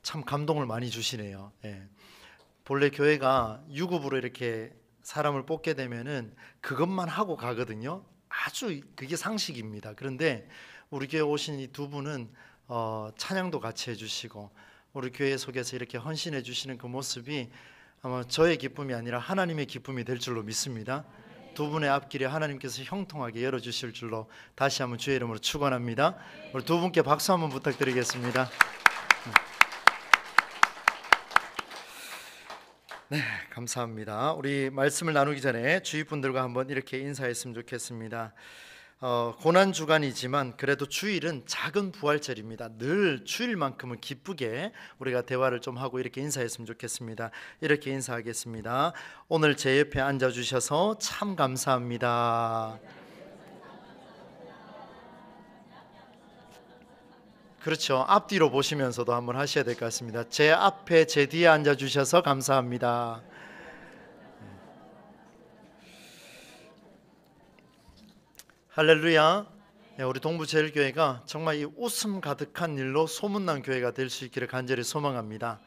참 감동을 많이 주시네요. 예. 본래 교회가 유급으로 이렇게 사람을 뽑게 되면은 그것만 하고 가거든요. 아주 그게 상식입니다. 그런데 우리 교회 오신 이 두 분은 찬양도 같이 해주시고 우리 교회 속에서 이렇게 헌신해 주시는 그 모습이 아마 저의 기쁨이 아니라 하나님의 기쁨이 될 줄로 믿습니다. 두 분의 앞길에 하나님께서 형통하게 열어주실 줄로 다시 한번 주의 이름으로 축원합니다. 우리 두 분께 박수 한번 부탁드리겠습니다. 네, 감사합니다. 우리 말씀을 나누기 전에 주위 분들과 한번 이렇게 인사했으면 좋겠습니다. 고난 주간이지만 그래도 주일은 작은 부활절입니다. 늘 주일만큼은 기쁘게 우리가 대화를 좀 하고 이렇게 인사했으면 좋겠습니다. 이렇게 인사하겠습니다. 오늘 제 옆에 앉아주셔서 참 감사합니다. 그렇죠. 앞뒤로 보시면서도 한번 하셔야 될 것 같습니다. 제 앞에 제 뒤에 앉아주셔서 감사합니다. 할렐루야. 우리 동부제일교회가 정말 이 웃음 가득한 일로 소문난 교회가 될 수 있기를 간절히 소망합니다.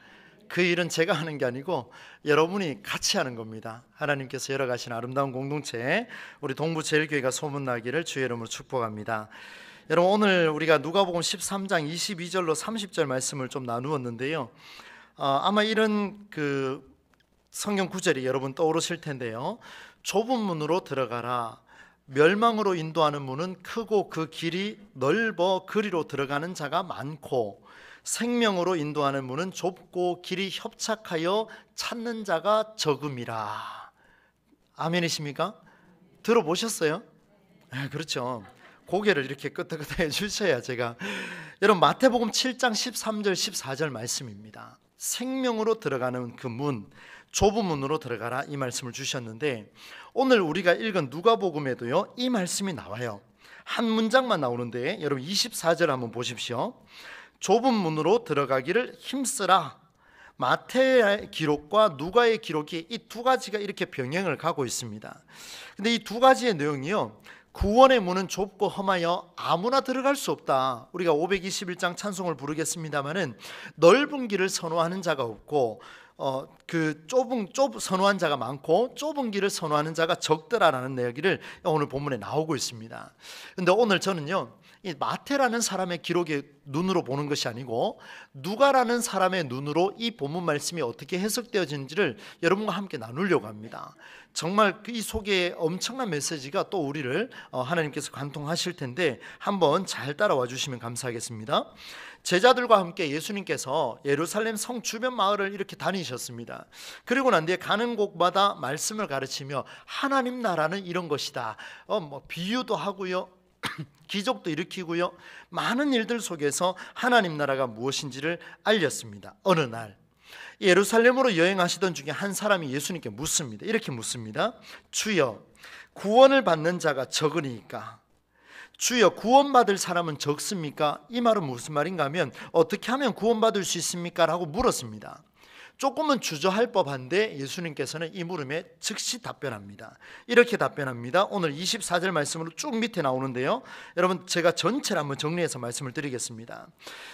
그 일은 제가 하는 게 아니고 여러분이 같이 하는 겁니다. 하나님께서 열어가신 아름다운 공동체 우리 동부제일교회가 소문나기를 주의 이름으로 축복합니다. 여러분, 오늘 우리가 누가복음 13장 22절로 30절 말씀을 좀 나누었는데요. 아마 이런 그 성경 구절이 여러분 떠오르실 텐데요. 좁은 문으로 들어가라. 멸망으로 인도하는 문은 크고 그 길이 넓어 그리로 들어가는 자가 많고 생명으로 인도하는 문은 좁고 길이 협착하여 찾는 자가 적음이라. 아멘이십니까? 들어보셨어요? 그렇죠. 고개를 이렇게 끄덕끄덕 해주셔야 제가. 여러분, 마태복음 7장 13절 14절 말씀입니다. 생명으로 들어가는 그 문, 좁은 문으로 들어가라, 이 말씀을 주셨는데 오늘 우리가 읽은 누가복음에도요 이 말씀이 나와요. 한 문장만 나오는데 여러분 24절 한번 보십시오. 좁은 문으로 들어가기를 힘쓰라. 마태의 기록과 누가의 기록이 이 두 가지가 이렇게 병행을 가고 있습니다. 근데 이 두 가지의 내용이요, 구원의 문은 좁고 험하여 아무나 들어갈 수 없다. 우리가 521장 찬송을 부르겠습니다마는 넓은 길을 선호하는 자가 없고 선호한 자가 많고 좁은 길을 선호하는 자가 적더라라는 이야기를 오늘 본문에 나오고 있습니다. 근데 오늘 저는요, 이 마태라는 사람의 기록의 눈으로 보는 것이 아니고 누가라는 사람의 눈으로 이 본문 말씀이 어떻게 해석되어지는지를 여러분과 함께 나누려고 합니다. 정말 이 속에 엄청난 메시지가 또 우리를 하나님께서 관통하실 텐데 한번 잘 따라와 주시면 감사하겠습니다. 제자들과 함께 예수님께서 예루살렘 성 주변 마을을 이렇게 다니셨습니다. 그리고 난 뒤에 가는 곳마다 말씀을 가르치며 하나님 나라는 이런 것이다, 비유도 하고요, 기적도 일으키고요, 많은 일들 속에서 하나님 나라가 무엇인지를 알렸습니다. 어느 날 예루살렘으로 여행하시던 중에 한 사람이 예수님께 묻습니다. 이렇게 묻습니다. 주여, 구원을 받는 자가 적으니까 주여, 구원받을 사람은 적습니까? 이 말은 무슨 말인가 하면 어떻게 하면 구원받을 수 있습니까? 라고 물었습니다. 조금은 주저할 법한데 예수님께서는 이 물음에 즉시 답변합니다. 이렇게 답변합니다. 오늘 24절 말씀으로 쭉 밑에 나오는데요, 여러분 제가 전체를 한번 정리해서 말씀을 드리겠습니다.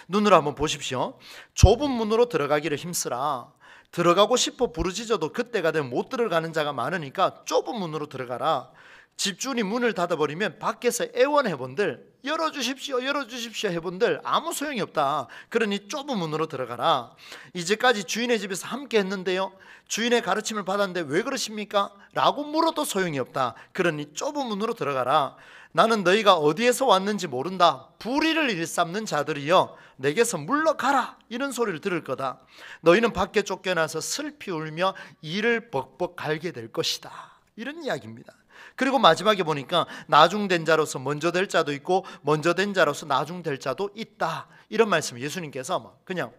눈으로 한번 보십시오. 좁은 문으로 들어가기를 힘쓰라. 들어가고 싶어 부르짖어도 그때가 되면 못 들어가는 자가 많으니까 좁은 문으로 들어가라. 집주인이 문을 닫아버리면 밖에서 애원해본들 열어주십시오 열어주십시오 해본들 아무 소용이 없다. 그러니 좁은 문으로 들어가라. 이제까지 주인의 집에서 함께 했는데요, 주인의 가르침을 받았는데 왜 그러십니까? 라고 물어도 소용이 없다. 그러니 좁은 문으로 들어가라. 나는 너희가 어디에서 왔는지 모른다. 불의를 일삼는 자들이여 내게서 물러가라. 이런 소리를 들을 거다. 너희는 밖에 쫓겨나서 슬피 울며 이를 벅벅 갈게 될 것이다. 이런 이야기입니다. 그리고 마지막에 보니까 나중된 자로서 먼저 될 자도 있고 먼저 된 자로서 나중될 자도 있다. 이런 말씀 예수님께서 막 그냥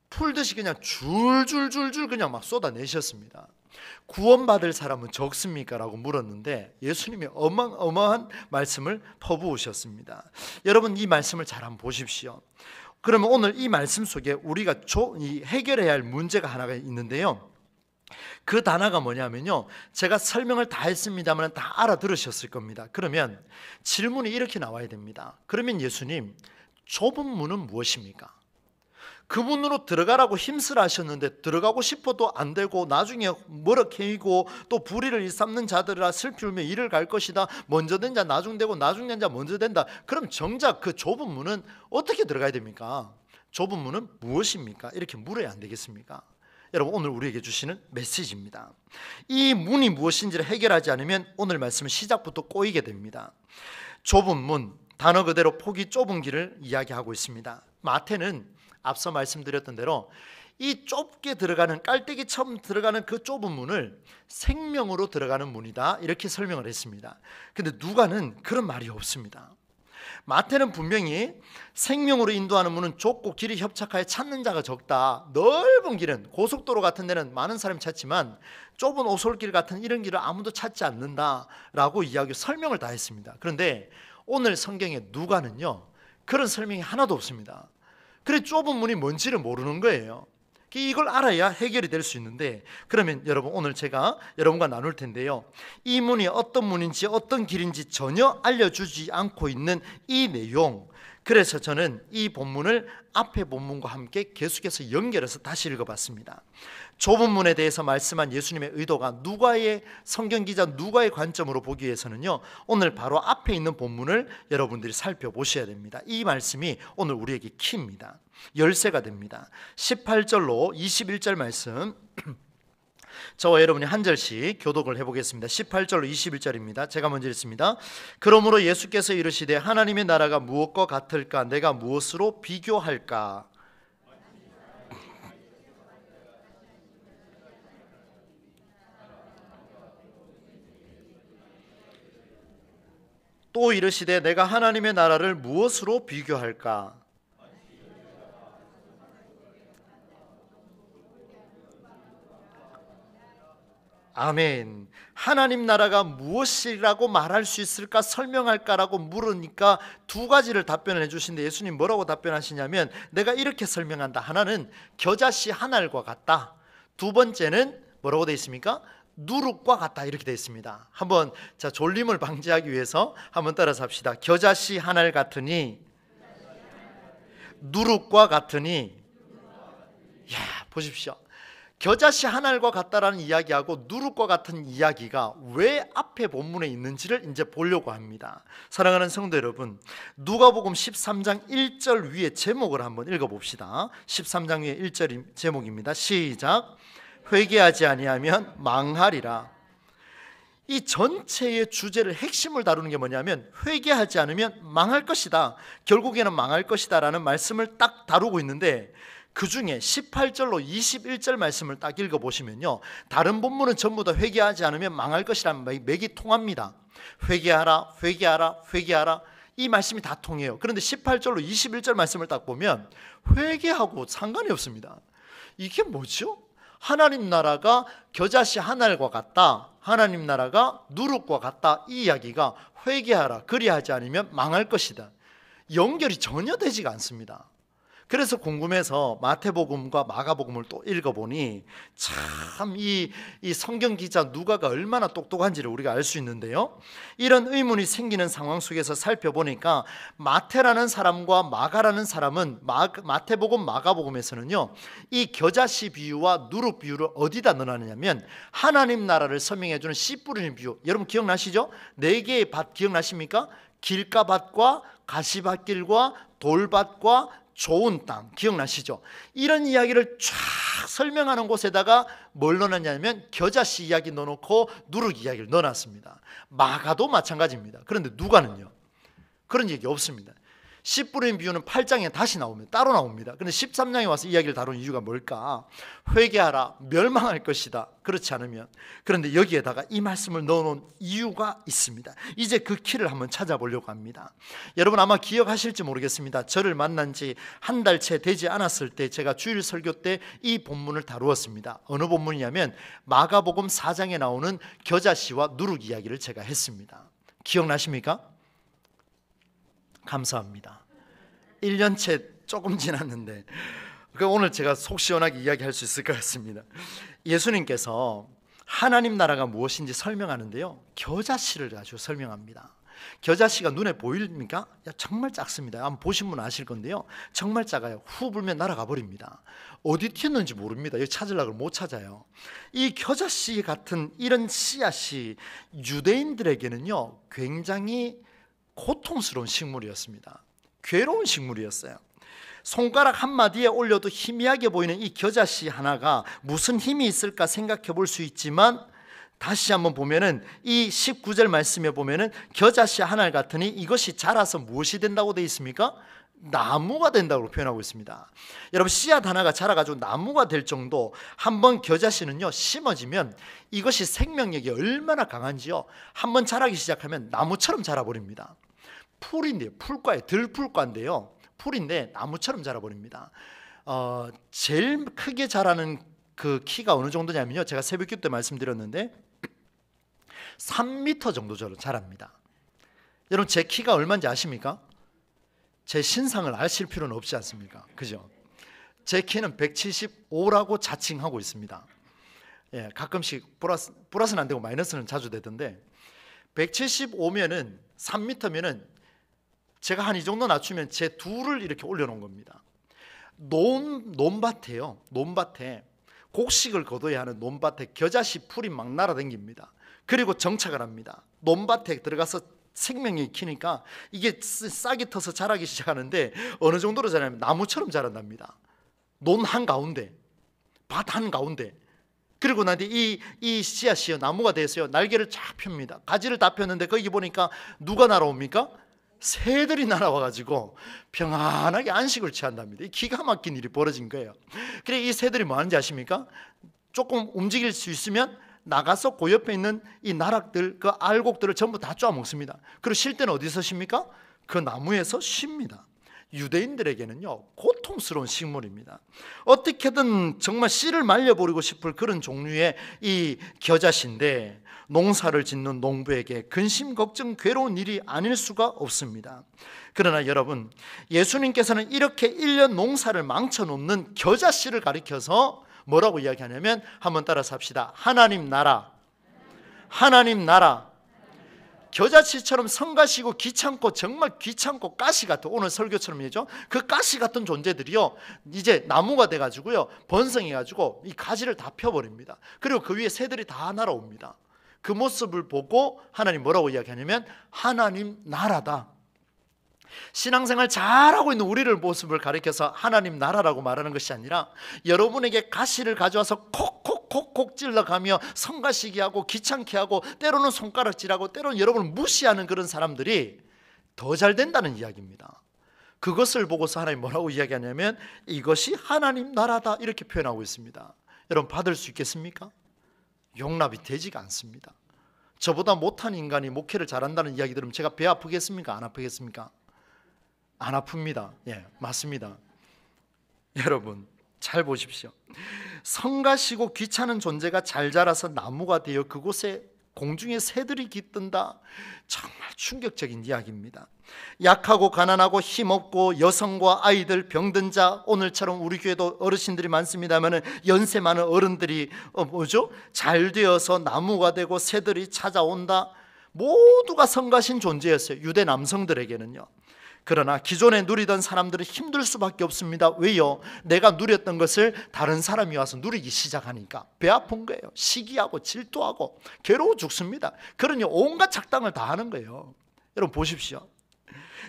풀듯이 그냥 줄줄줄줄 그냥 막 쏟아내셨습니다. 구원받을 사람은 적습니까? 라고 물었는데 예수님이 어마어마한 말씀을 퍼부으셨습니다. 여러분, 이 말씀을 잘 한번 보십시오. 그러면 오늘 이 말씀 속에 우리가 해결해야 할 문제가 하나가 있는데요, 그 단어가 뭐냐면요, 제가 설명을 다 했습니다만 다 알아들으셨을 겁니다. 그러면 질문이 이렇게 나와야 됩니다. 그러면 예수님, 좁은 문은 무엇입니까? 그 문으로 들어가라고 힘쓰라 하셨는데 들어가고 싶어도 안 되고 나중에 멀어케이고 또 불의를 일삼는 자들이라 슬피 울며 이를 갈 것이다. 먼저 된 자 나중 되고 나중 된 자 먼저 된다. 그럼 정작 그 좁은 문은 어떻게 들어가야 됩니까? 좁은 문은 무엇입니까? 이렇게 물어야 안 되겠습니까? 여러분, 오늘 우리에게 주시는 메시지입니다. 이 문이 무엇인지를 해결하지 않으면 오늘 말씀은 시작부터 꼬이게 됩니다. 좁은 문, 단어 그대로 폭이 좁은 길을 이야기하고 있습니다. 마태는 앞서 말씀드렸던 대로 이 좁게 들어가는, 깔때기처럼 들어가는 그 좁은 문을 생명으로 들어가는 문이다, 이렇게 설명을 했습니다. 근데 누가는 그런 말이 없습니다. 마태는 분명히 생명으로 인도하는 문은 좁고 길이 협착하여 찾는 자가 적다. 넓은 길은, 고속도로 같은 데는 많은 사람이 찾지만 좁은 오솔길 같은 이런 길을 아무도 찾지 않는다라고 설명을 다 했습니다. 그런데 오늘 성경에 누가는요, 그런 설명이 하나도 없습니다. 그래, 좁은 문이 뭔지를 모르는 거예요. 이걸 알아야 해결이 될 수 있는데, 그러면 여러분, 오늘 제가 여러분과 나눌 텐데요, 이 문이 어떤 문인지 어떤 길인지 전혀 알려주지 않고 있는 이 내용, 그래서 저는 이 본문을 앞에 본문과 함께 계속해서 연결해서 다시 읽어봤습니다. 좁은 문에 대해서 말씀한 예수님의 의도가 누가의, 성경 기자 누가의 관점으로 보기 위해서는요, 오늘 바로 앞에 있는 본문을 여러분들이 살펴보셔야 됩니다. 이 말씀이 오늘 우리에게 키입니다. 열쇠가 됩니다. 18절로 21절 말씀 저와 여러분이 한 절씩 교독을 해보겠습니다. 18절로 21절입니다. 제가 먼저 읽습니다. 그러므로 예수께서 이르시되 하나님의 나라가 무엇과 같을까? 내가 무엇으로 비교할까? 또 이르시되 내가 하나님의 나라를 무엇으로 비교할까? 아멘. 하나님 나라가 무엇이라고 말할 수 있을까, 설명할까라고 물으니까 두 가지를 답변을 해주신데, 예수님 뭐라고 답변하시냐면 내가 이렇게 설명한다. 하나는 겨자씨 한 알과 같다. 두 번째는 뭐라고 되어 있습니까? 누룩과 같다, 이렇게 되어 있습니다. 한번 졸림을 방지하기 위해서 한번 따라서 합시다. 겨자씨 한 알 같으니 누룩과 같으니. 야, 보십시오. 겨자씨 한 알과 같다라는 이야기하고 누룩과 같은 이야기가 왜 앞에 본문에 있는지를 이제 보려고 합니다. 사랑하는 성도 여러분, 누가복음 13장 1절 위에 제목을 한번 읽어봅시다. 13장 위에 1절 제목입니다. 시작. 회개하지 아니하면 망하리라. 이 전체의 주제를, 핵심을 다루는 게 뭐냐면 회개하지 않으면 망할 것이다, 결국에는 망할 것이다 라는 말씀을 딱 다루고 있는데, 그 중에 18절로 21절 말씀을 딱 읽어보시면요, 다른 본문은 전부 다 회개하지 않으면 망할 것이라는 맥이 통합니다. 회개하라, 회개하라, 회개하라, 이 말씀이 다 통해요. 그런데 18절로 21절 말씀을 딱 보면 회개하고 상관이 없습니다. 이게 뭐죠? 하나님 나라가 겨자씨 한 알과 같다, 하나님 나라가 누룩과 같다, 이 이야기가 회개하라, 그리하지 않으면 망할 것이다, 연결이 전혀 되지가 않습니다. 그래서 궁금해서 마태복음과 마가복음을 또 읽어보니 참 이 성경 기자 누가가 얼마나 똑똑한지를 우리가 알 수 있는데요, 이런 의문이 생기는 상황 속에서 살펴보니까 마태라는 사람과 마가라는 사람은 마태복음, 마가복음에서는요, 이 겨자씨 비유와 누룩 비유를 어디다 넣어놨냐면 하나님 나라를 설명해주는 씨 뿌리는 비유, 여러분 기억나시죠? 네 개의 밭 기억나십니까? 길가밭과 가시밭길과 돌밭과 좋은 땅, 기억나시죠? 이런 이야기를 쫙 설명하는 곳에다가 뭘 넣어놨냐면 겨자씨 이야기 넣어놓고 누룩 이야기를 넣어놨습니다. 마가도 마찬가지입니다. 그런데 누가는요, 그런 얘기 없습니다. 씨 뿌린 비유는 8장에 다시 나옵니다. 따로 나옵니다. 그런데 13장에 와서 이야기를 다루는 이유가 뭘까? 회개하라, 멸망할 것이다, 그렇지 않으면. 그런데 여기에다가 이 말씀을 넣어놓은 이유가 있습니다. 이제 그 키를 한번 찾아보려고 합니다. 여러분 아마 기억하실지 모르겠습니다. 저를 만난 지 한 달 채 되지 않았을 때 제가 주일 설교 때 이 본문을 다루었습니다. 어느 본문이냐면 마가복음 4장에 나오는 겨자씨와 누룩 이야기를 제가 했습니다. 기억나십니까? 감사합니다. 1년째 조금 지났는데 오늘 제가 속 시원하게 이야기할 수 있을 것 같습니다. 예수님께서 하나님 나라가 무엇인지 설명하는데요, 겨자씨를 가지고 설명합니다. 겨자씨가 눈에 보입니까? 야, 정말 작습니다. 한번 보신 분 아실 건데요, 정말 작아요. 후 불면 날아가 버립니다. 어디 튀었는지 모릅니다. 여기 찾으려고 못 찾아요. 이 겨자씨 같은 이런 씨앗이 유대인들에게는요 굉장히 고통스러운 식물이었습니다. 괴로운 식물이었어요. 손가락 한마디에 올려도 희미하게 보이는 이 겨자씨 하나가 무슨 힘이 있을까 생각해 볼 수 있지만, 다시 한번 보면은 이 19절 말씀에 보면은 겨자씨 하나 같으니 이것이 자라서 무엇이 된다고 되어 있습니까? 나무가 된다고 표현하고 있습니다. 여러분, 씨앗 하나가 자라가지고 나무가 될 정도, 한번 겨자씨는요 심어지면 이것이 생명력이 얼마나 강한지요, 한번 자라기 시작하면 나무처럼 자라버립니다. 풀인데요, 풀과에 들풀과인데요, 풀인데 나무처럼 자라버립니다. 제일 크게 자라는 그 키가 어느 정도냐면요, 제가 새벽기도 때 말씀드렸는데 3m 정도 자랍니다. 여러분, 제 키가 얼마인지 아십니까? 제 신상을 아실 필요는 없지 않습니까? 그죠? 제 키는 175라고 자칭하고 있습니다. 예, 가끔씩 플러스는 안 되고 마이너스는 자주 되던데, 175면은 3m면은 제가 한 이 정도 낮추면 제 둘을 이렇게 올려놓은 겁니다. 논밭에요, 논밭에 곡식을 거둬야 하는 논밭에 겨자씨 풀이 막 날아다닙니다. 그리고 정착을 합니다. 논밭에 들어가서 생명이 키니까 이게 싹이 터서 자라기 시작하는데 어느 정도로 자라냐면 나무처럼 자란답니다. 논 한가운데, 밭 한가운데. 그리고 난 뒤에 이 씨앗이요 나무가 됐어요. 날개를 쫙 펴니다. 가지를 다 폈는데 거기 보니까 누가 날아옵니까? 새들이 날아와가지고 평안하게 안식을 취한답니다. 기가 막힌 일이 벌어진 거예요. 그래, 이 새들이 뭐 하는지 아십니까? 조금 움직일 수 있으면 나가서 그 옆에 있는 이 나락들, 그 알곡들을 전부 다 쪼아먹습니다. 그리고 쉴 때는 어디서 쉽니까? 그 나무에서 쉽니다. 유대인들에게는요 고통스러운 식물입니다. 어떻게든 정말 씨를 말려버리고 싶을 그런 종류의 이 겨자씨인데, 농사를 짓는 농부에게 근심, 걱정, 괴로운 일이 아닐 수가 없습니다. 그러나 여러분, 예수님께서는 이렇게 1년 농사를 망쳐놓는 겨자씨를 가리켜서 뭐라고 이야기하냐면, 한번 따라서 합시다. 하나님 나라, 하나님 나라. 겨자씨처럼 성가시고 귀찮고 정말 귀찮고 가시 같은, 오늘 설교처럼 얘기죠, 그 가시 같은 존재들이요 이제 나무가 돼가지고요 번성해가지고 이 가지를 다 펴버립니다. 그리고 그 위에 새들이 다 날아옵니다. 그 모습을 보고 하나님 뭐라고 이야기하냐면 하나님 나라다. 신앙생활 잘하고 있는 우리를 모습을 가리켜서 하나님 나라라고 말하는 것이 아니라, 여러분에게 가시를 가져와서 콕콕콕콕 찔러가며 성가시게 하고 귀찮게 하고 때로는 손가락질하고 때로는 여러분을 무시하는 그런 사람들이 더 잘 된다는 이야기입니다. 그것을 보고서 하나님 뭐라고 이야기하냐면 이것이 하나님 나라다, 이렇게 표현하고 있습니다. 여러분, 받을 수 있겠습니까? 용납이 되지가 않습니다. 저보다 못한 인간이 목회를 잘한다는 이야기 들으면 제가 배 아프겠습니까? 안 아프겠습니까? 안 아픕니다. 예, 맞습니다. 여러분, 잘 보십시오. 성가시고 귀찮은 존재가 잘 자라서 나무가 되어 그곳에 공중에 새들이 깃든다. 정말 충격적인 이야기입니다. 약하고 가난하고 힘없고 여성과 아이들, 병든 자, 오늘처럼 우리 교회도 어르신들이 많습니다만 연세 많은 어른들이 잘 되어서 나무가 되고 새들이 찾아온다. 모두가 성가신 존재였어요, 유대 남성들에게는요. 그러나 기존에 누리던 사람들은 힘들 수밖에 없습니다. 왜요? 내가 누렸던 것을 다른 사람이 와서 누리기 시작하니까 배 아픈 거예요. 시기하고 질투하고 괴로워 죽습니다. 그러니 온갖 작당을 다 하는 거예요. 여러분 보십시오.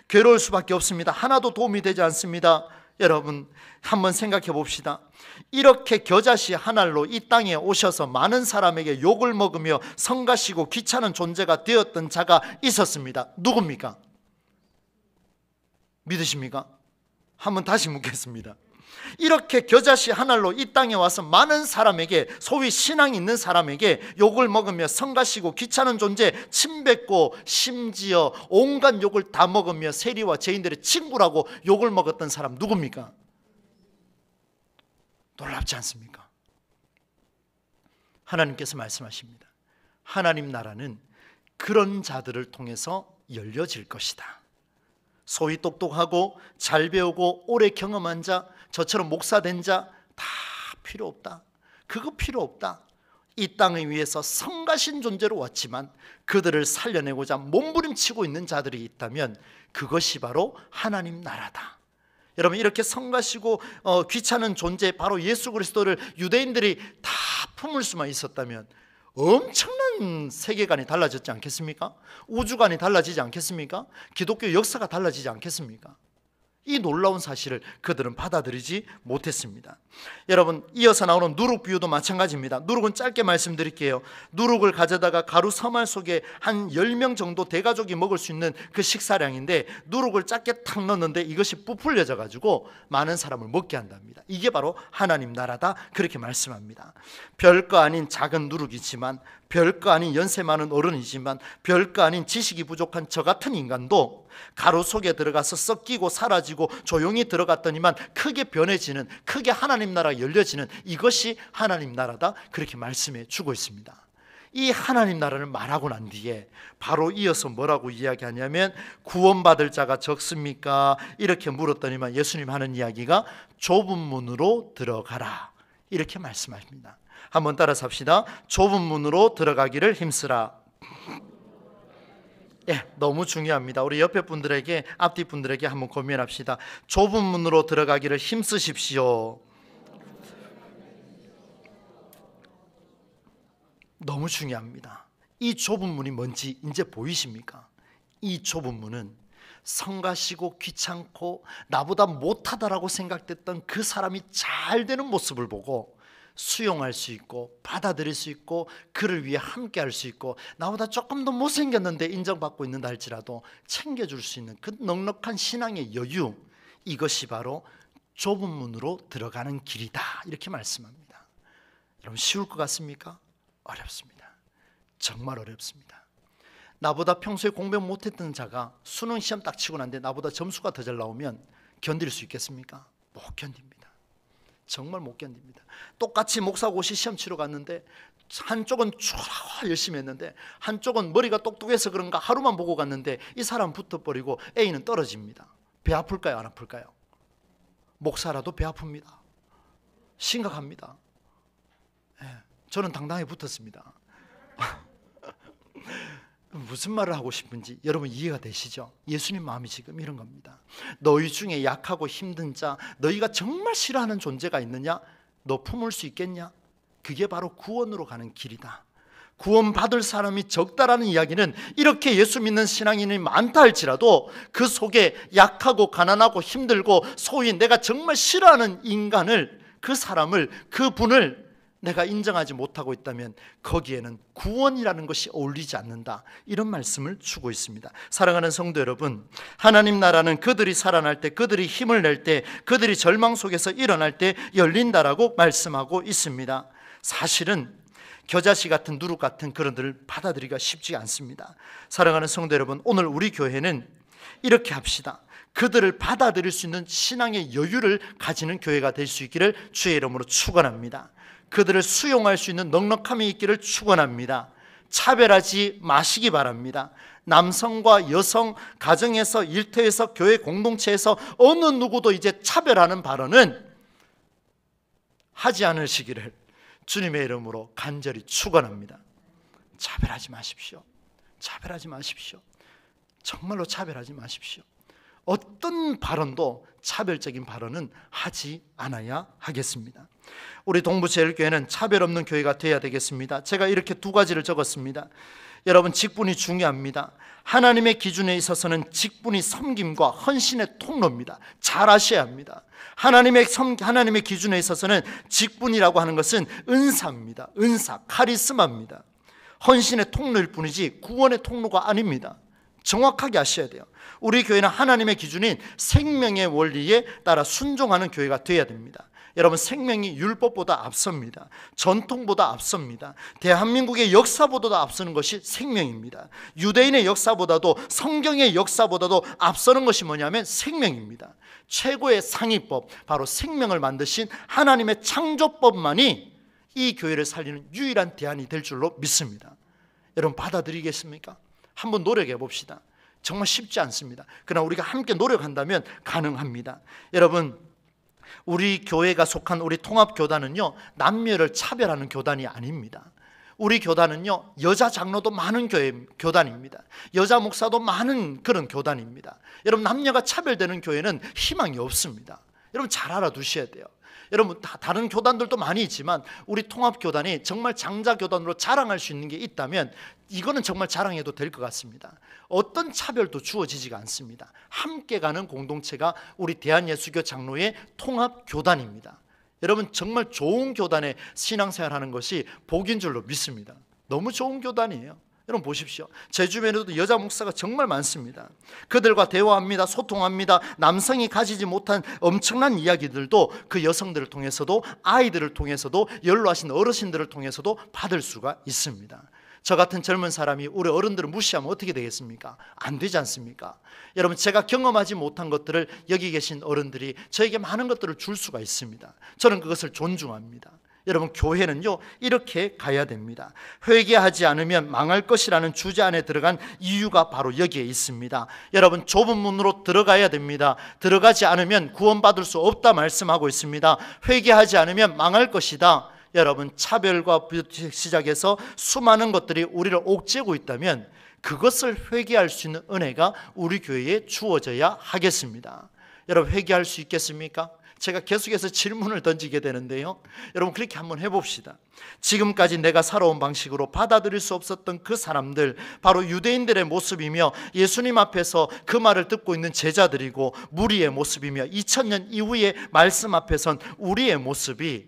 괴로울 수밖에 없습니다. 하나도 도움이 되지 않습니다. 여러분 한번 생각해 봅시다. 이렇게 겨자씨 한 알로 이 땅에 오셔서 많은 사람에게 욕을 먹으며 성가시고 귀찮은 존재가 되었던 자가 있었습니다. 누굽니까? 믿으십니까? 한번 다시 묻겠습니다. 이렇게 겨자씨 한 알로 이 땅에 와서 많은 사람에게, 소위 신앙이 있는 사람에게 욕을 먹으며 성가시고 귀찮은 존재 침뱉고 심지어 온갖 욕을 다 먹으며 세리와 죄인들의 친구라고 욕을 먹었던 사람 누굽니까? 놀랍지 않습니까? 하나님께서 말씀하십니다. 하나님 나라는 그런 자들을 통해서 열려질 것이다. 소위 똑똑하고 잘 배우고 오래 경험한 자, 저처럼 목사 된 자 다 필요 없다. 그거 필요 없다. 이 땅을 위해서 성가신 존재로 왔지만 그들을 살려내고자 몸부림치고 있는 자들이 있다면 그것이 바로 하나님 나라다. 여러분, 이렇게 성가시고 귀찮은 존재 바로 예수 그리스도를 유대인들이 다 품을 수만 있었다면 엄청난 세계관이 달라졌지 않겠습니까? 우주관이 달라지지 않겠습니까? 기독교 역사가 달라지지 않겠습니까? 이 놀라운 사실을 그들은 받아들이지 못했습니다. 여러분, 이어서 나오는 누룩 비유도 마찬가지입니다. 누룩은 짧게 말씀드릴게요. 누룩을 가져다가 가루 서말 속에 한 10명 정도 대가족이 먹을 수 있는 그 식사량인데 누룩을 작게 탁 넣었는데 이것이 부풀려져 가지고 많은 사람을 먹게 한답니다. 이게 바로 하나님 나라다, 그렇게 말씀합니다. 별거 아닌 작은 누룩이지만, 별거 아닌 연세 많은 어른이지만, 별거 아닌 지식이 부족한 저 같은 인간도 가루 속에 들어가서 섞이고 사라지고 조용히 들어갔더니만 크게 변해지는, 크게 하나님 나라가 열려지는, 이것이 하나님 나라다, 그렇게 말씀해 주고 있습니다. 이 하나님 나라를 말하고 난 뒤에 바로 이어서 뭐라고 이야기하냐면, 구원받을 자가 적습니까? 이렇게 물었더니만 예수님 하는 이야기가 좁은 문으로 들어가라, 이렇게 말씀하십니다. 한번 따라서 합시다. 좁은 문으로 들어가기를 힘쓰라. 너무 중요합니다. 우리 옆에 분들에게, 앞뒤 분들에게 한번 고민합시다. 좁은 문으로 들어가기를 힘쓰십시오. 너무 중요합니다. 이 좁은 문이 뭔지 이제 보이십니까? 이 좁은 문은 성가시고 귀찮고 나보다 못하다라고 생각됐던 그 사람이 잘 되는 모습을 보고 수용할 수 있고 받아들일 수 있고 그를 위해 함께 할 수 있고, 나보다 조금 더 못생겼는데 인정받고 있는다 할지라도 챙겨줄 수 있는 그 넉넉한 신앙의 여유, 이것이 바로 좁은 문으로 들어가는 길이다, 이렇게 말씀합니다. 여러분, 쉬울 것 같습니까? 어렵습니다. 정말 어렵습니다. 나보다 평소에 공부 못했던 자가 수능 시험 딱 치고 난데 나보다 점수가 더 잘 나오면 견딜 수 있겠습니까? 못 견딥니다. 정말 못 견딥니다. 똑같이 목사고시 시험 치러 갔는데 한쪽은 촤라 열심히 했는데 한쪽은 머리가 똑똑해서 그런가 하루만 보고 갔는데 이 사람 붙어버리고 A는 떨어집니다. 배 아플까요? 안 아플까요? 목사라도 배 아픕니다. 심각합니다. 저는 당당히 붙었습니다. 무슨 말을 하고 싶은지 여러분 이해가 되시죠? 예수님 마음이 지금 이런 겁니다. 너희 중에 약하고 힘든 자, 너희가 정말 싫어하는 존재가 있느냐? 너 품을 수 있겠냐? 그게 바로 구원으로 가는 길이다. 구원받을 사람이 적다라는 이야기는 이렇게 예수 믿는 신앙인이 많다 할지라도 그 속에 약하고 가난하고 힘들고 소위 내가 정말 싫어하는 인간을, 그 사람을, 그 분을 내가 인정하지 못하고 있다면 거기에는 구원이라는 것이 어울리지 않는다, 이런 말씀을 주고 있습니다. 사랑하는 성도 여러분, 하나님 나라는 그들이 살아날 때, 그들이 힘을 낼 때, 그들이 절망 속에서 일어날 때 열린다라고 말씀하고 있습니다. 사실은 겨자씨 같은 누룩 같은 그런들을 받아들이기가 쉽지 않습니다. 사랑하는 성도 여러분, 오늘 우리 교회는 이렇게 합시다. 그들을 받아들일 수 있는 신앙의 여유를 가지는 교회가 될 수 있기를 주의 이름으로 축원합니다. 그들을 수용할 수 있는 넉넉함이 있기를 축원합니다. 차별하지 마시기 바랍니다. 남성과 여성, 가정에서, 일터에서, 교회 공동체에서 어느 누구도 이제 차별하는 발언은 하지 않으시기를 주님의 이름으로 간절히 축원합니다. 차별하지 마십시오. 차별하지 마십시오. 정말로 차별하지 마십시오. 어떤 발언도 차별적인 발언은 하지 않아야 하겠습니다. 우리 동부제일교회는 차별 없는 교회가 되어야 되겠습니다. 제가 이렇게 두 가지를 적었습니다. 여러분, 직분이 중요합니다. 하나님의 기준에 있어서는 직분이 섬김과 헌신의 통로입니다. 잘 아셔야 합니다. 하나님의 기준에 있어서는 직분이라고 하는 것은 은사입니다. 은사, 카리스마입니다. 헌신의 통로일 뿐이지 구원의 통로가 아닙니다. 정확하게 아셔야 돼요. 우리 교회는 하나님의 기준인 생명의 원리에 따라 순종하는 교회가 되어야 됩니다. 여러분, 생명이 율법보다 앞섭니다. 전통보다 앞섭니다. 대한민국의 역사보다도 앞서는 것이 생명입니다. 유대인의 역사보다도, 성경의 역사보다도 앞서는 것이 뭐냐면 생명입니다. 최고의 상위법, 바로 생명을 만드신 하나님의 창조법만이 이 교회를 살리는 유일한 대안이 될 줄로 믿습니다. 여러분, 받아들이겠습니까? 한번 노력해 봅시다. 정말 쉽지 않습니다. 그러나 우리가 함께 노력한다면 가능합니다. 여러분, 우리 교회가 속한 우리 통합교단은요, 남녀를 차별하는 교단이 아닙니다. 우리 교단은요, 여자 장로도 많은 교단입니다. 여자 목사도 많은 그런 교단입니다. 여러분, 남녀가 차별되는 교회는 희망이 없습니다. 여러분 잘 알아두셔야 돼요. 여러분, 다른 교단들도 많이 있지만 우리 통합교단이 정말 장자교단으로 자랑할 수 있는 게 있다면 이거는 정말 자랑해도 될 것 같습니다. 어떤 차별도 주어지지가 않습니다. 함께 가는 공동체가 우리 대한예수교 장로의 통합교단입니다. 여러분, 정말 좋은 교단에 신앙생활하는 것이 복인 줄로 믿습니다. 너무 좋은 교단이에요. 여러분 보십시오. 제 주변에도 여자 목사가 정말 많습니다. 그들과 대화합니다. 소통합니다. 남성이 가지지 못한 엄청난 이야기들도 그 여성들을 통해서도, 아이들을 통해서도, 연로하신 어르신들을 통해서도 받을 수가 있습니다. 저 같은 젊은 사람이 우리 어른들을 무시하면 어떻게 되겠습니까? 안 되지 않습니까? 여러분, 제가 경험하지 못한 것들을 여기 계신 어른들이 저에게 많은 것들을 줄 수가 있습니다. 저는 그것을 존중합니다. 여러분, 교회는요, 이렇게 가야 됩니다. 회개하지 않으면 망할 것이라는 주제 안에 들어간 이유가 바로 여기에 있습니다. 여러분, 좁은 문으로 들어가야 됩니다. 들어가지 않으면 구원받을 수 없다 말씀하고 있습니다. 회개하지 않으면 망할 것이다. 여러분, 차별과 시작해서 수많은 것들이 우리를 옥죄고 있다면 그것을 회개할 수 있는 은혜가 우리 교회에 주어져야 하겠습니다. 여러분, 회개할 수 있겠습니까? 제가 계속해서 질문을 던지게 되는데요, 여러분 그렇게 한번 해봅시다. 지금까지 내가 살아온 방식으로 받아들일 수 없었던 그 사람들, 바로 유대인들의 모습이며 예수님 앞에서 그 말을 듣고 있는 제자들이고 무리의 모습이며 2000년 이후의 말씀 앞에 선 우리의 모습이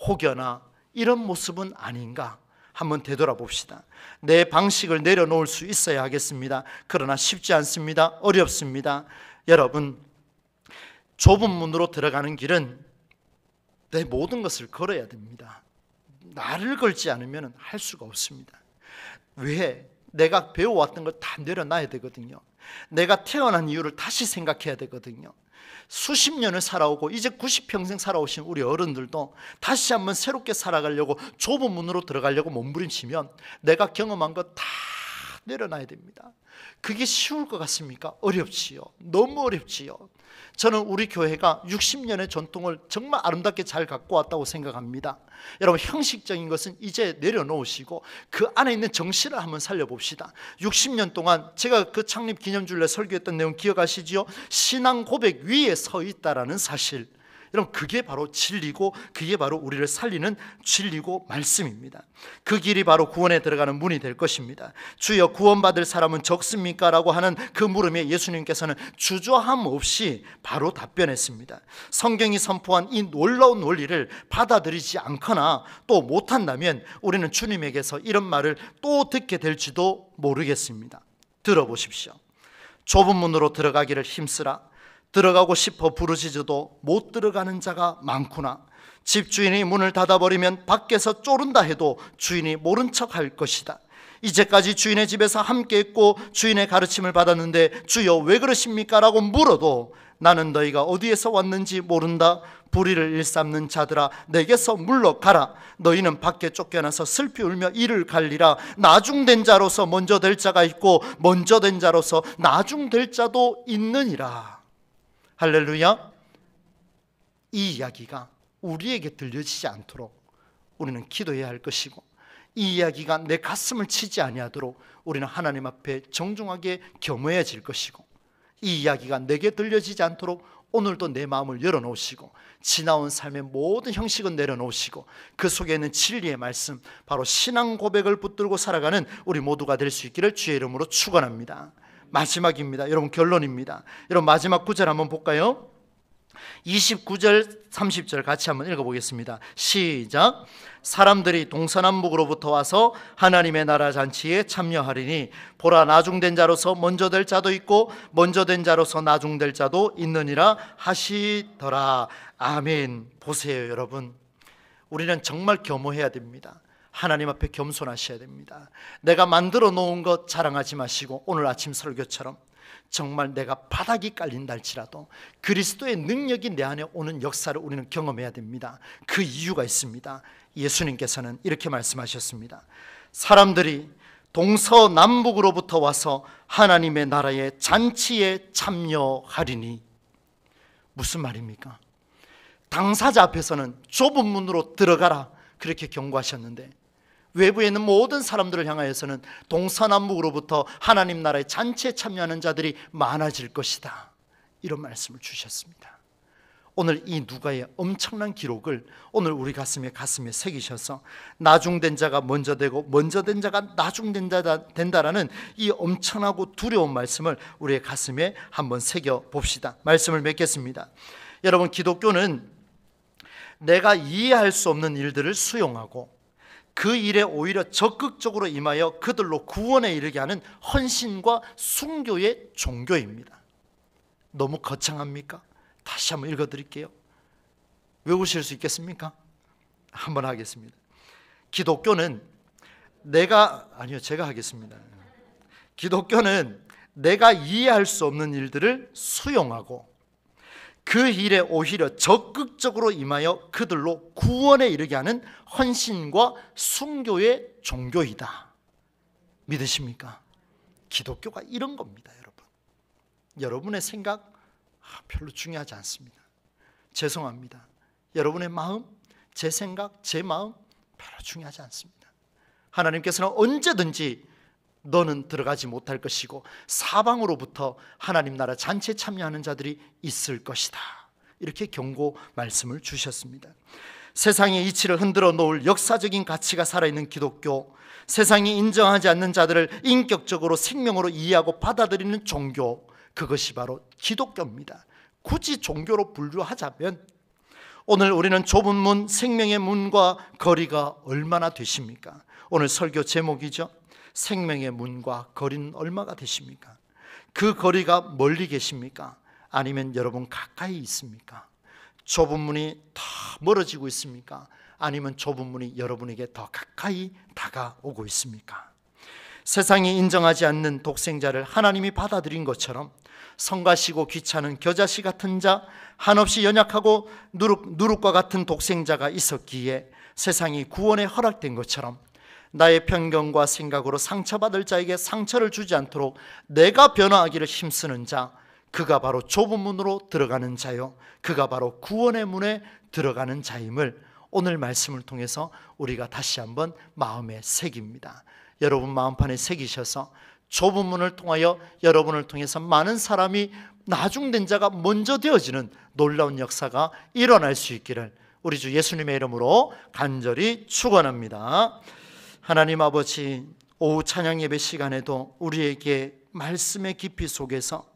혹여나 이런 모습은 아닌가 한번 되돌아봅시다. 내 방식을 내려놓을 수 있어야 하겠습니다. 그러나 쉽지 않습니다. 어렵습니다. 여러분, 좁은 문으로 들어가는 길은 내 모든 것을 걸어야 됩니다. 나를 걸지 않으면 할 수가 없습니다. 왜? 내가 배워왔던 걸 다 내려놔야 되거든요. 내가 태어난 이유를 다시 생각해야 되거든요. 수십 년을 살아오고 이제 90평생 살아오신 우리 어른들도 다시 한번 새롭게 살아가려고 좁은 문으로 들어가려고 몸부림치면 내가 경험한 거 다 내려놔야 됩니다. 그게 쉬울 것 같습니까? 어렵지요. 너무 어렵지요. 저는 우리 교회가 60년의 전통을 정말 아름답게 잘 갖고 왔다고 생각합니다. 여러분, 형식적인 것은 이제 내려놓으시고 그 안에 있는 정신을 한번 살려봅시다. 60년 동안 제가 그 창립 기념주일에 설교했던 내용 기억하시지요? 신앙 고백 위에 서 있다라는 사실. 여러분, 그게 바로 진리고 그게 바로 우리를 살리는 진리고 말씀입니다. 그 길이 바로 구원에 들어가는 문이 될 것입니다. 주여, 구원받을 사람은 적습니까? 라고 하는 그 물음에 예수님께서는 주저함 없이 바로 답변했습니다. 성경이 선포한 이 놀라운 원리를 받아들이지 않거나 또 못한다면 우리는 주님에게서 이런 말을 또 듣게 될지도 모르겠습니다. 들어보십시오. 좁은 문으로 들어가기를 힘쓰라. 들어가고 싶어 부르짖어도 못 들어가는 자가 많구나. 집주인이 문을 닫아버리면 밖에서 쪼른다 해도 주인이 모른 척 할 것이다. 이제까지 주인의 집에서 함께 있고 주인의 가르침을 받았는데 주여 왜 그러십니까? 라고 물어도 나는 너희가 어디에서 왔는지 모른다. 불의를 일삼는 자들아, 내게서 물러가라. 너희는 밖에 쫓겨나서 슬피 울며 이를 갈리라. 나중된 자로서 먼저 될 자가 있고 먼저 된 자로서 나중될 자도 있느니라. 할렐루야. 이 이야기가 우리에게 들려지지 않도록 우리는 기도해야 할 것이고, 이 이야기가 내 가슴을 치지 아니하도록 우리는 하나님 앞에 정중하게 겸허해질 것이고, 이 이야기가 내게 들려지지 않도록 오늘도 내 마음을 열어놓으시고 지나온 삶의 모든 형식은 내려놓으시고 그 속에 있는 진리의 말씀, 바로 신앙 고백을 붙들고 살아가는 우리 모두가 될 수 있기를 주의 이름으로 축원합니다. 마지막입니다. 여러분, 결론입니다. 여러분, 마지막 구절 한번 볼까요? 29절 30절 같이 한번 읽어보겠습니다. 시작. 사람들이 동서남북으로부터 와서 하나님의 나라 잔치에 참여하리니 보라, 나중된 자로서 먼저 될 자도 있고 먼저 된 자로서 나중될 자도 있느니라 하시더라. 아멘. 보세요, 여러분, 우리는 정말 겸허해야 됩니다. 하나님 앞에 겸손하셔야 됩니다. 내가 만들어 놓은 것 자랑하지 마시고, 오늘 아침 설교처럼 정말 내가 바닥이 깔린다 할지라도 그리스도의 능력이 내 안에 오는 역사를 우리는 경험해야 됩니다. 그 이유가 있습니다. 예수님께서는 이렇게 말씀하셨습니다. 사람들이 동서남북으로부터 와서 하나님의 나라의 잔치에 참여하리니. 무슨 말입니까? 당사자 앞에서는 좁은 문으로 들어가라 그렇게 경고하셨는데 외부에 있는 모든 사람들을 향하여서는 동서남북으로부터 하나님 나라의 잔치에 참여하는 자들이 많아질 것이다. 이런 말씀을 주셨습니다. 오늘 이 누가의 엄청난 기록을 오늘 우리 가슴에 새기셔서 나중된 자가 먼저 되고 먼저 된 자가 나중된 자가 된다라는 이 엄청나고 두려운 말씀을 우리의 가슴에 한번 새겨 봅시다. 말씀을 맺겠습니다. 여러분, 기독교는 내가 이해할 수 없는 일들을 수용하고 그 일에 오히려 적극적으로 임하여 그들로 구원에 이르게 하는 헌신과 순교의 종교입니다. 너무 거창합니까? 다시 한번 읽어드릴게요. 외우실 수 있겠습니까? 한번 하겠습니다. 기독교는 제가 하겠습니다. 기독교는 내가 이해할 수 없는 일들을 수용하고 그 일에 오히려 적극적으로 임하여 그들로 구원에 이르게 하는 헌신과 순교의 종교이다. 믿으십니까? 기독교가 이런 겁니다, 여러분. 여러분의 생각 별로 중요하지 않습니다. 죄송합니다. 여러분의 마음, 제 생각, 제 마음 별로 중요하지 않습니다. 하나님께서는 언제든지 너는 들어가지 못할 것이고 사방으로부터 하나님 나라 잔치에 참여하는 자들이 있을 것이다. 이렇게 경고 말씀을 주셨습니다. 세상의 이치를 흔들어 놓을 역사적인 가치가 살아있는 기독교, 세상이 인정하지 않는 자들을 인격적으로 생명으로 이해하고 받아들이는 종교, 그것이 바로 기독교입니다. 굳이 종교로 분류하자면 오늘 우리는 좁은 문, 생명의 문과 거리가 얼마나 되십니까? 오늘 설교 제목이죠. 생명의 문과 거리는 얼마가 되십니까? 그 거리가 멀리 계십니까? 아니면 여러분 가까이 있습니까? 좁은 문이 더 멀어지고 있습니까? 아니면 좁은 문이 여러분에게 더 가까이 다가오고 있습니까? 세상이 인정하지 않는 독생자를 하나님이 받아들인 것처럼 성가시고 귀찮은 겨자씨 같은 자, 한없이 연약하고 누룩과 같은 독생자가 있었기에 세상이 구원에 허락된 것처럼 나의 편견과 생각으로 상처받을 자에게 상처를 주지 않도록 내가 변화하기를 힘쓰는 자, 그가 바로 좁은 문으로 들어가는 자요, 그가 바로 구원의 문에 들어가는 자임을 오늘 말씀을 통해서 우리가 다시 한번 마음에 새깁니다. 여러분 마음판에 새기셔서 좁은 문을 통하여 여러분을 통해서 많은 사람이 나중된 자가 먼저 되어지는 놀라운 역사가 일어날 수 있기를 우리 주 예수님의 이름으로 간절히 축원합니다. 하나님 아버지, 오후 찬양 예배 시간에도 우리에게 말씀의 깊이 속에서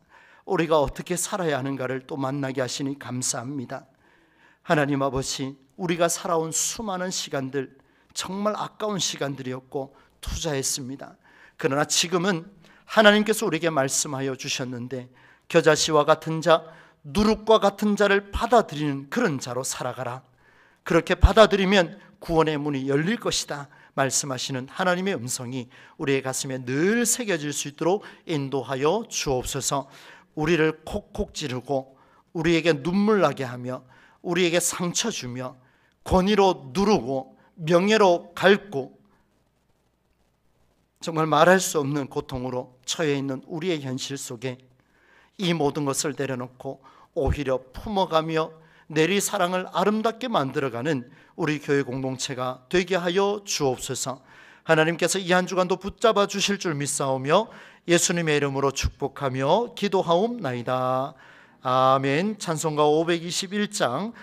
우리가 어떻게 살아야 하는가를 또 만나게 하시니 감사합니다. 하나님 아버지, 우리가 살아온 수많은 시간들 정말 아까운 시간들이었고 투자했습니다. 그러나 지금은 하나님께서 우리에게 말씀하여 주셨는데 겨자씨와 같은 자, 누룩과 같은 자를 받아들이는 그런 자로 살아가라. 그렇게 받아들이면 구원의 문이 열릴 것이다 말씀하시는 하나님의 음성이 우리의 가슴에 늘 새겨질 수 있도록 인도하여 주옵소서. 우리를 콕콕 찌르고 우리에게 눈물 나게 하며 우리에게 상처 주며 권위로 누르고 명예로 갈고 정말 말할 수 없는 고통으로 처해 있는 우리의 현실 속에 이 모든 것을 내려놓고 오히려 품어가며 내리 사랑을 아름답게 만들어가는 우리 교회 공동체가 되게 하여 주옵소서. 하나님께서 이 한 주간도 붙잡아 주실 줄 믿사오며 예수님의 이름으로 축복하며 기도하옵나이다. 아멘. 찬송가 521장